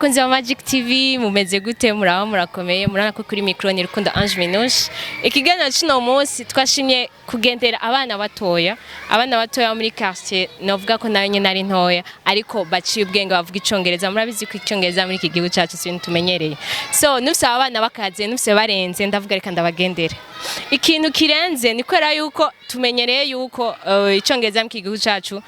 bakunzi ba Magic TV mumeze gute muraho murakomeye murana ko kuri micro ni Rukundo Ange Minouche ikiganiro cino munsi twashimye kugendera abana batoya muri quartier novuga ko nayo nyene ari ntoya ariko baciye ubwenge bavuga icongereza murabizi ko icongereza muri iki gihugu cyacu sintu tumenyereye so nufise abana bakaze nufise barenze ndavuga reka ndabagendera ikintu kirenze ni kwera yuko tumenyereye yuko icongereza mu gihugu cyacu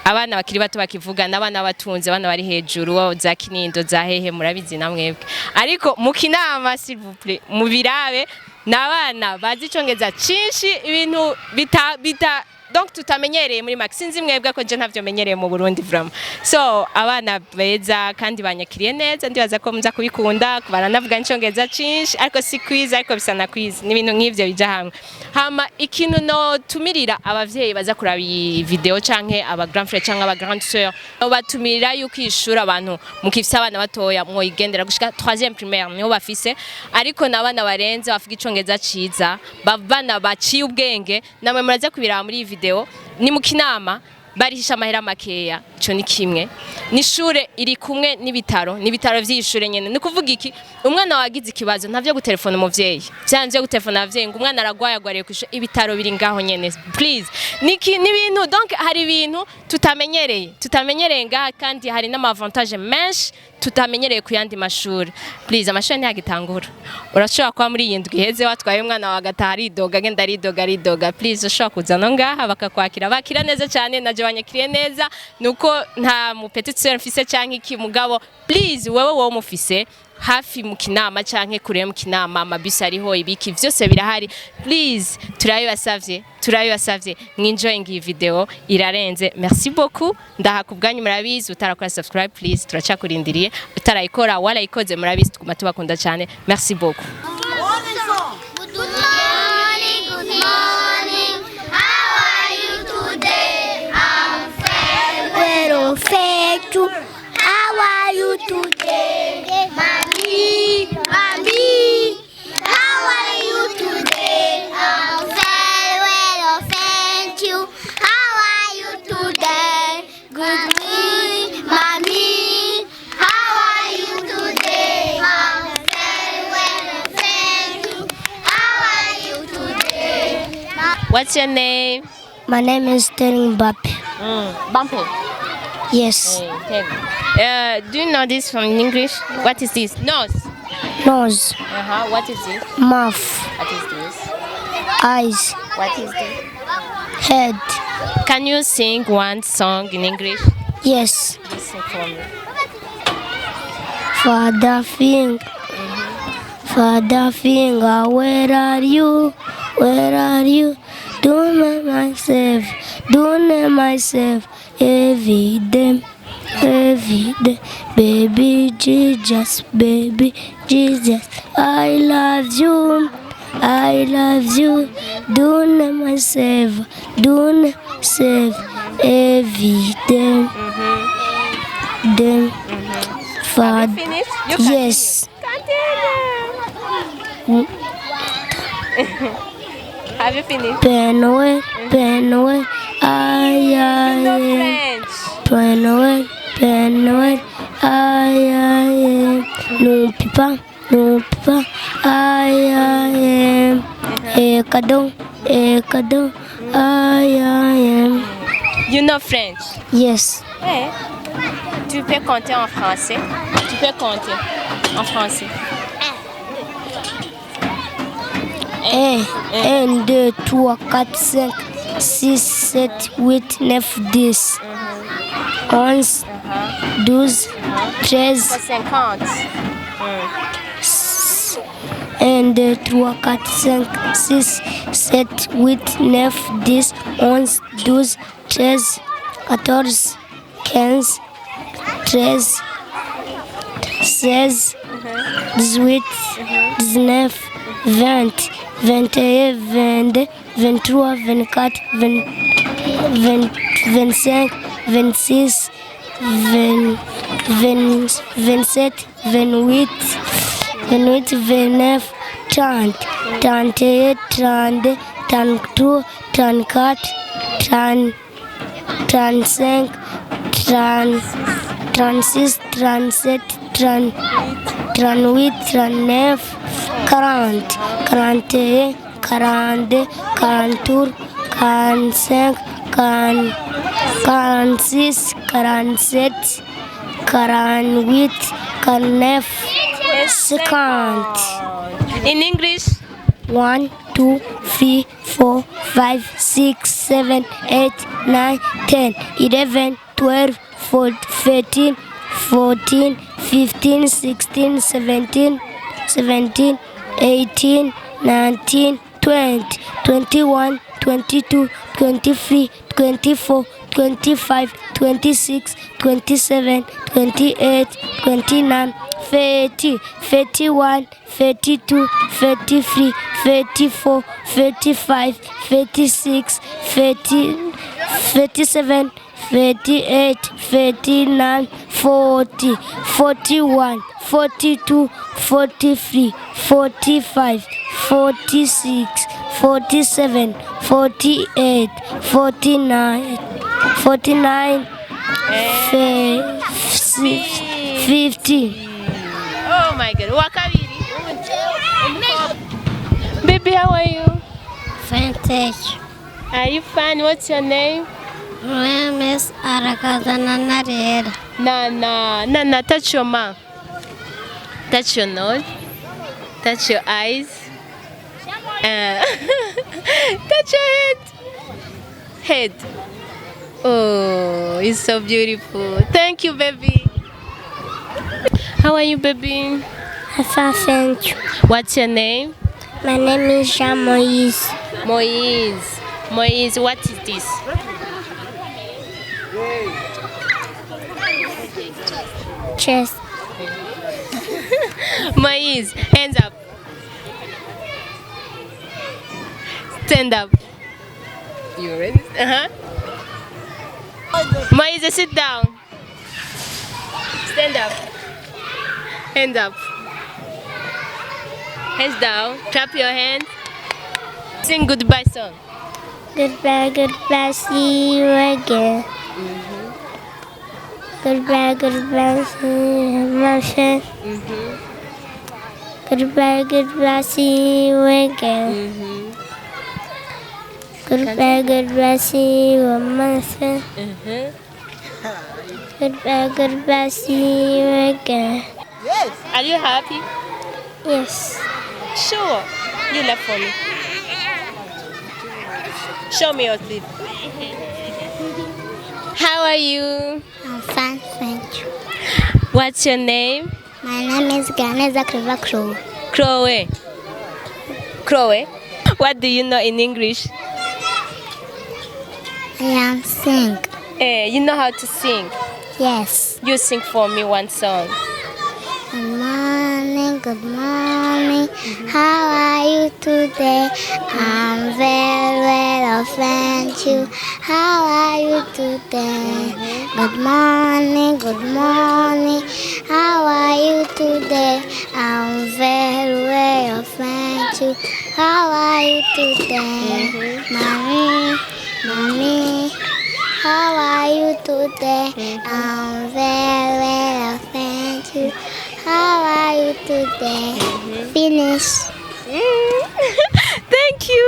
abana bakiri bato bakivuga n'abana batunze abana bari hejuru za Kinindo za hehe murabizi namwebwe ariko mu kinama s'il vous plaît mu birabe n'abana bazi icongereza cinshi ibintu bita donc tutamenyereye muri Max sinzi mwebwe ko je ntavyo menyereye mu Burundi vraiment so abana beza kandi banyakiriye neza ndibaza ko muza kubikunda baranavuga icongereza cinshi ariko si quiz ariko bisana quiz n'ibintu nk'ivyo bija hamwe hama ikintu no tumirira abavyeyi baza kuraba iyi video canke aba grand frère canke aba grande sœur batumirira yuko ishura abantu mukifisa abana batoya mwo igendera gushika 3e primaire niho bafise ariko nabana barenze bavuga icongereza ciza bavana baciye ubwenge namwe muraza kubira muri video ni mu kinama barihisha amahera makeya cyo ni kimwe nishure iri kumwe n'ibitaro vy'ishure nyene ni kuvuga iki umwana wagize ikibazo ntavyo gutelefona umuvyeyi byanze gutelefona abavyeyi ngo umwana aragwaye agwariye kwishure ibitaro biri ngaho nyene please ni bintu donc hari ibintu tutamenyereye ngaha kandi hari n'amavantage menshi tutamenyereye ku yandi mashuri please amashuri ntiyagitangura urashobora kwa muri yindwi heze watwaye umwana wa gatari doga genda ridoga please ushobora kuzana ngaha bakakwakira bakira neza cyane naje banyakiriye neza nuko nta mu petite sœur mfise canke iki mugabo please wewe mufise hafi mu kinama canke kure mu kinama amabisi ariho ibiki vyose birahari please turabibasavye mwinjoying iyi video irarenze merci beaucoup ndahakubwanyu murabizi utarakora subscribe please turacakurindiriye utarayikora warayikoze murabizi tuguma tubakunda cyane merci beaucoup. Good morning, how are you today? I'm perfect. How are you today? Mommy, how are you today? I'm very well, thank you. How are you today? Good morning, mommy. How are you today? I'm very well, thank you. How are you today? What's your name? My name is Sterling Mbappe. Bumpe. Yes. Do you know this from English? What is this? Nose. Nose. What is this? Mouth. What is this? Eyes. What is this? Head. Can you sing one song in English? Yes. Listen for me. Father finger, where are you? Doing myself every day. Baby Jesus, I love you. Doing myself every day. Have you finished? You Yes. Continue. Have you finished? Penway, Penway, no pipa, Ekado, You know French? Yes. Ouais. Tu peux compter en français? Tu peux compter en français. 1, 2, 3, 4, 5, 6, 7, 8, 9, 10, 11, 12, 13, 50. 1, 2, 3, 4, 5, 6, 7, 8, 9, 10, 11, 12, 13, 14, 15, 13, 16, 18, 19, 20, 21, 22, 23, 24, 25, 26, 27, 28, 29, 30, 31, 32, 33, 34, 35, 36, 37, 38, 39, 40, 41, 42, 43, 45, 46, 47, 48, 49, 50. In English? 1, 2, 3, 4, 5, 6, 7, 8, 9, 10, 11, 12, 13, 14, 15, 16, 17, 18, 19, 20, 21, 22, 23, 24, 25, 26, 27, 28, 29, 30, 31, 32, 33, 34, 35, 36, 37, 38, 39, 40, 41, 42, 43, 45, 46, 47, 48, 49, 50. Oh my God. Wakabiri. Baby, how are you? Fantastic. Are you fine? What's your name? My name is Arakazananarera. Nana, touch your mouth. Touch your nose. Touch your eyes. Touch your head. Oh, it's so beautiful. Thank you, baby. How are you, baby? Thank you. What's your name? My name is Jean Moise. Moise, what is this? Chest. Moise, hands up. Stand up. You ready? Moise, sit down. Stand up. Hands up. Hands down. Clap your hands. Sing goodbye song. Goodbye, goodbye, see you again. Goodbye, goodbye, see you, my friend. Goodbye, goodbye, see you again. Goodbye, goodbye, see you, my friend. Goodbye, goodbye, see you again. Yes. Are you happy? Yes. Sure. You laugh for me. Show me your teeth. How are you? I'm fine, thank you. What's your name? My name is Ganeza Kriva Crow. Chloe. Chloe. What do you know in English? I am sing. You know how to sing? Yes. You sing for me one song. Good morning, good morning. How are you today? I'm very well, thank you. How are you today? Good morning, good morning. How are you today? I'm very well, thank you. How are you today? Mommy, mommy. How are you today? I'm very well, thank you. How are you today? Finish. Thank you.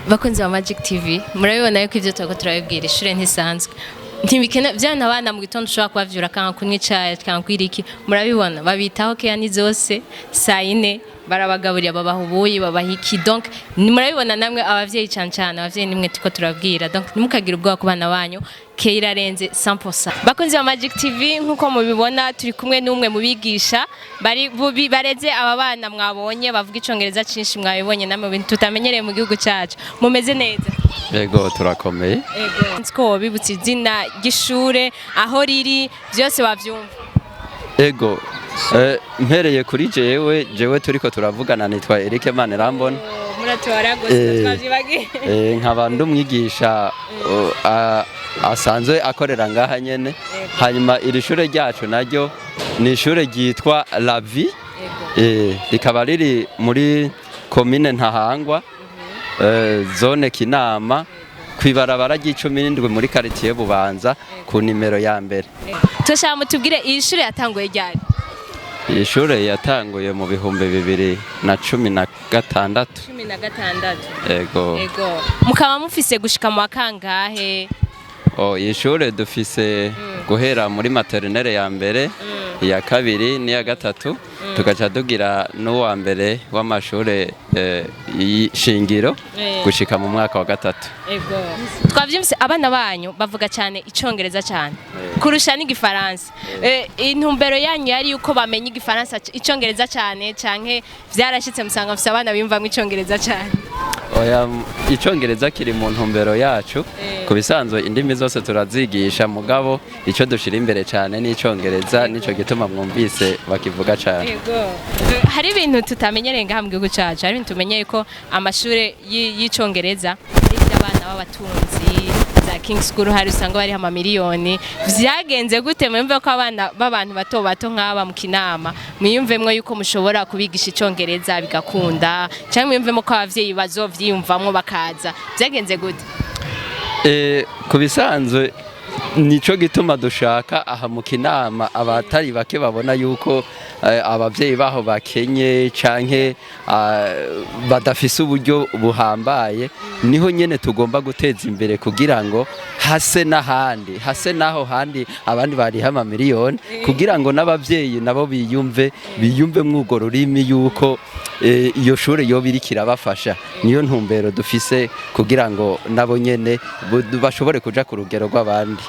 Bakunzi ba Magic TV, murabibona yuko ibyo turiko turabibwira ishure ntisanzwe. Ntibikena byana abana mu gitondo ushobora kubavyura kanka kunywa icayi kanka kwiriki, murabibona babitaho keya zose saa 4 barabagaburira babaha ubuyi babaha iki, donc murabibona namwe abavyeyi cyane abavyeyi nimwe tuko turabwira, donc nimukagira ubwoba ku bana banyu ke irarenze 100%. Bakunzi ba Magic TV nkuko mubibona turi kumwe n'umwe mu bigisha bareze aba bana mwabonye bavuga icongereza cinshi mwabibonye namwe bintu tutamenyereye mu gihugu cyacu. Mumeze neza? Ego turakomeye. Ego. Nsko bibutse izina gishure aho riri byose wavyumva. Ego. Mpereye kuri jewe turiko turavugana nitwa Eric Manirambona. Muratora gose twavyibagiye. Nkaba ndumwigisha asanzwe akorera ngaha nyene. Hanyuma iri shure ryacu naryo ni ishure ryitwa La Vie. Rikaba riri muri komine Ntahangwa, zone Kinama, kwibarabara ry'icumi muri quartier Bubanza ku nimero ya mbere. Tushaka mutubwire iyi shure yatanguye ryari? Iyi shure yatanguye mu bihumbi 2016. 16. Ego. Mukaba mufise gushika mu wakangahe? Iyi shure dufise guhera muri maternelle ya mbere, iya kabiri n'iya gatatu, tugaca tugira n'uwa mbere w'amashure y'ishingiro gushika mu mwaka wa gatatu. Twavyumvise abana banyu bavuga cyane icongereza cyane kurusha n'igifaransa. Intumbero yanyu yari yuko bamenye igifaransa icongereza cyane canke vyarashitse musanga mufise abana biyumvamwe icongereza cyane? Oya, icongereza kiri mu ntumbero yacu. Ku bisanzwe indimi zose turazigisha, mugabo ico dushira imbere cyane n'icongereza, nico gituma mwumvise bakivuga cyane. Hari ibintu tutamenyereye ngaha mu gihugu cyacu, hari ibintu tumenyeye ko amashure y'icongereza ari iby'abana b'abatunzi, za King School hari usanga bari ama miliyoni. Vyagenze gute mwumve ko abana b'abantu bato bato nk'aba mu Kinama mwiyumvemwe yuko mushobora kubigisha icongereza bigakunda, cyangwa mwiyumvemo ko abavyeyi bazovyiyumvamwo bakaza? Vyagenze gute? Ku bisanzwe nico gituma dushaka aha mu Kinama abatari bake babona yuko abavyeyi baho bakenye canke badafise uburyo buhambaye, niho nyene tugomba guteza imbere kugira ngo hase n'ahandi, hase naho handi abandi bari hama miliyoni, kugira ngo n'abavyeyi nabo biyumve mwugo rurimi yuko iyo shure yo birikira bafasha. Niyo ntumbero dufise kugira ngo nabo nyene bashobore kuja ku rugero rw'abandi.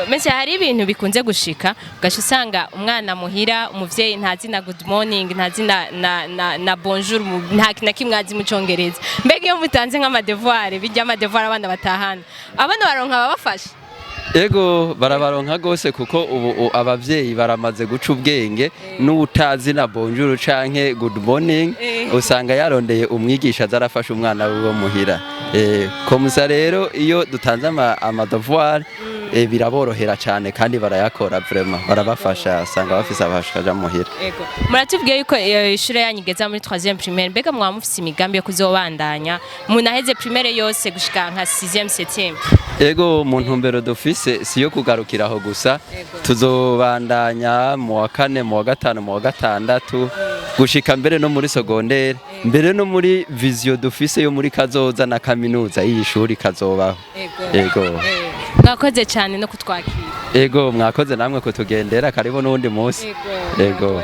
Mese hari ibintu bikunze gushika ugasha usanga umwana muhira umuvyeyi ntazi na good morning, ntazi na bonjour, nta kimwe azi mu congereza. Mbega iyo mutanze nk'ama devoir bijya ama devoir abana batahana, abana baronka babafasha? Ego barabaronka gose kuko ubu abavyeyi baramaze guca ubwenge, n'utazi na bonjour canke good morning usanga yarondeye umwigisha zarafasha umwana wiwe muhira. Komusa rero iyo dutanze ama devoir biraborohera cyane kandi barayakora, vraiment barabafasha, usanga bafise abashaka muhira. Muratubwiye yuko ishure yanyigeza muri 3e primaire, mbega mwa mufise imigambi yo kuzobandanya munaheze primaire yose gushika nka 6e 7e? Ego mu ntumbero dufise siyo kugarukiraho gusa, tuzobandanya mu wa 4, mu wa 5, mu wa 6 gushika mbere no muri secondaire, mbere no muri vision dufise yo muri kazoza na kaminuza y'ishuri kazobaho. Ego. Mwakoze cyane no kutwakira. Ego mwakoze namwe kutugendera, karibu n'undi munsi. Ego.